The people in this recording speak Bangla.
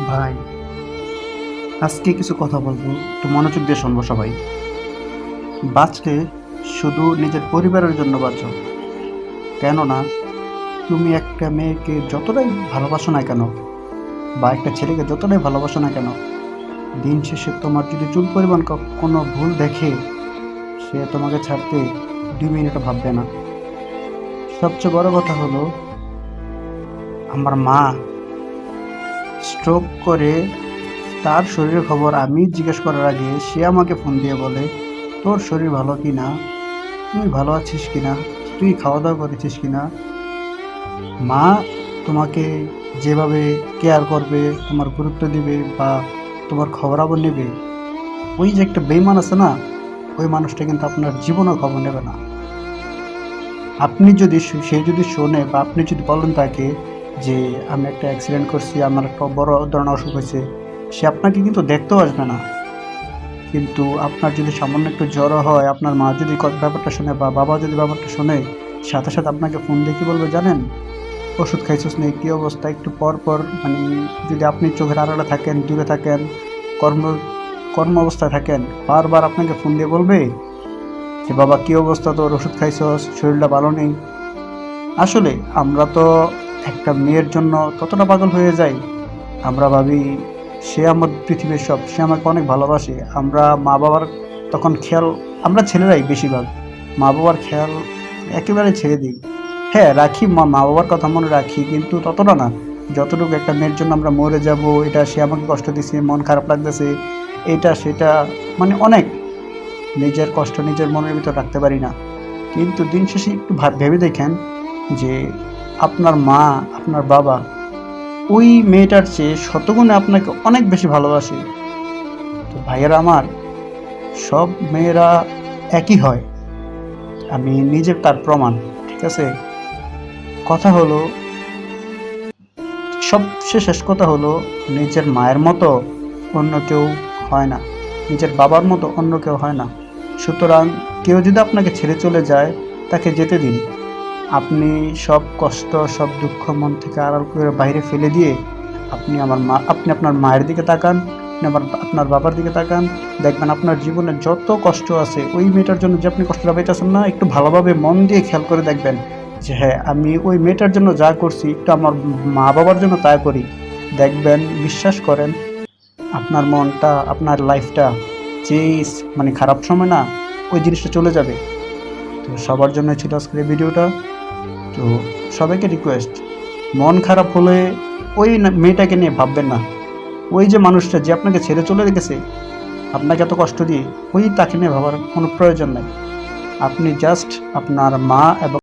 ভাই, আজকে কিছু কথা বলবো, একটু মনোযোগ দিয়ে শুনবো সবাই। বাঁচলে শুধু নিজের পরিবারের জন্য বাঁচো। কেননা তুমি একটা মেয়েকে যতটাই ভালোবাসো না কেন, বা একটা ছেলেকে যতটাই ভালোবাসো না কেন, দিন শেষে তোমার যদি চুল পরিমাণ কোনো ভুল দেখে, সে তোমাকে ছাড়তে 2 মিনিটও ভাববে না। সবচেয়ে বড় কথা হলো, আমার মা স্ট্রোক করে তার শরীরের খবর আমি জিজ্ঞেস করার আগে সে আমাকে ফোন দিয়ে বলে, তোর শরীর ভালো কি না, তুই ভালো আছিস কি না, তুই খাওয়া দাওয়া করেছিস কি না। মা তোমাকে যেভাবে কেয়ার করবে, তোমার গুরুত্ব দিবে বা তোমার খবরাখবর নেবে, ওই যে একটা বেইমান আছে না, ওই মানুষটা কিন্তু আপনার জীবনও খবর নেবে না। আপনি যদি সে যদি শোনে বা আপনি যদি বলেন তাকে যে আমি একটা অ্যাক্সিডেন্ট করছি, আমার একটা বড় ধরনের অসুখ হয়েছে, সে আপনাকে কিন্তু দেখতেও আসবে না। কিন্তু আপনার যদি সামান্য একটু জ্বরও হয়, আপনার মা যদি ব্যাপারটা শোনে বা বাবা যদি ব্যাপারটা শোনে, সাথে সাথে আপনাকে ফোন দিয়ে কী বলবে জানেন? ওষুধ খাইছিস না, কী অবস্থা, একটু পর পর মানে যদি আপনি চোখের আড়ালে থাকেন, দূরে থাকেন, কর্ম কর্ম অবস্থায় থাকেন, বারবার আপনাকে ফোন দিয়ে বলবে যে বাবা কী অবস্থা, তোর ওষুধ খাইছস, শরীরটা ভালো নেই। আসলে আমরা তো একটা মেয়ের জন্য ততটা পাগল হয়ে যাই, আমরা ভাবি সে আমার পৃথিবীর সব, সে আমাকে অনেক ভালোবাসে। আমরা মা বাবার তখন খেয়াল, আমরা ছেলেরাই বেশিরভাগ মা বাবার খেয়াল একেবারে ছেড়ে দিই। হ্যাঁ, রাখি, মা মা বাবার কথা মনে রাখি, কিন্তু ততটা না যতটুকু একটা মেয়ের জন্য আমরা মরে যাব, এটা সে আমাকে কষ্ট দিছে, মন খারাপ লাগতেছে, এটা সেটা, মানে অনেক নিজের কষ্ট নিজের মনের ভিতর রাখতে পারি না। কিন্তু দিন শেষে একটু ভেবে দেখেন যে আপনার মা, আপনার বাবা ওই মেয়েটার চেয়ে শতগুণে আপনাকে অনেক বেশি ভালোবাসে। তো ভাইয়েরা আমার, সব মেয়েরা একই হয়, আমি নিজে তার প্রমাণ। ঠিক আছে, কথা হলো, সবচেয়ে শেষ কথা হলো, নিজের মায়ের মতো অন্য কেউ হয় না, নিজের বাবার মতো অন্য কেউ হয় না। সুতরাং কেউ যদি আপনাকে ছেড়ে চলে যায়, তাকে যেতে দিন। আপনি সব কষ্ট, সব দুঃখ মন থেকে আড়াল করে বাইরে ফেলে দিয়ে আপনি আপনার মায়ের দিকে তাকান, আপনার বাবার দিকে তাকান। দেখবেন আপনার জীবনে যত কষ্ট আছে, ওই মেয়েটার জন্য যে আপনি কষ্টটা পাইতেছেন না, একটু ভালোভাবে মন দিয়ে খেয়াল করে দেখবেন যে হ্যাঁ, আমি ওই মেয়েটার জন্য যা করছি, একটু আমার মা বাবার জন্য তা করি। দেখবেন, বিশ্বাস করেন, আপনার মনটা, আপনার লাইফটা যেই মানে খারাপ সময় না, ওই জিনিসটা চলে যাবে। তো সবার জন্য ছিল আজকের এই ভিডিওটা। তো সবাইকে রিকোয়েস্ট, মন খারাপ হলে ওই মেয়েটাকে নিয়ে ভাববেন না। ওই যে মানুষটা যে আপনাকে ছেড়ে চলে গেছে, আপনাকে এত কষ্ট দিয়ে, ওই তাকে নিয়ে ভাবার কোনো প্রয়োজন নাই। আপনি জাস্ট আপনার মা এবং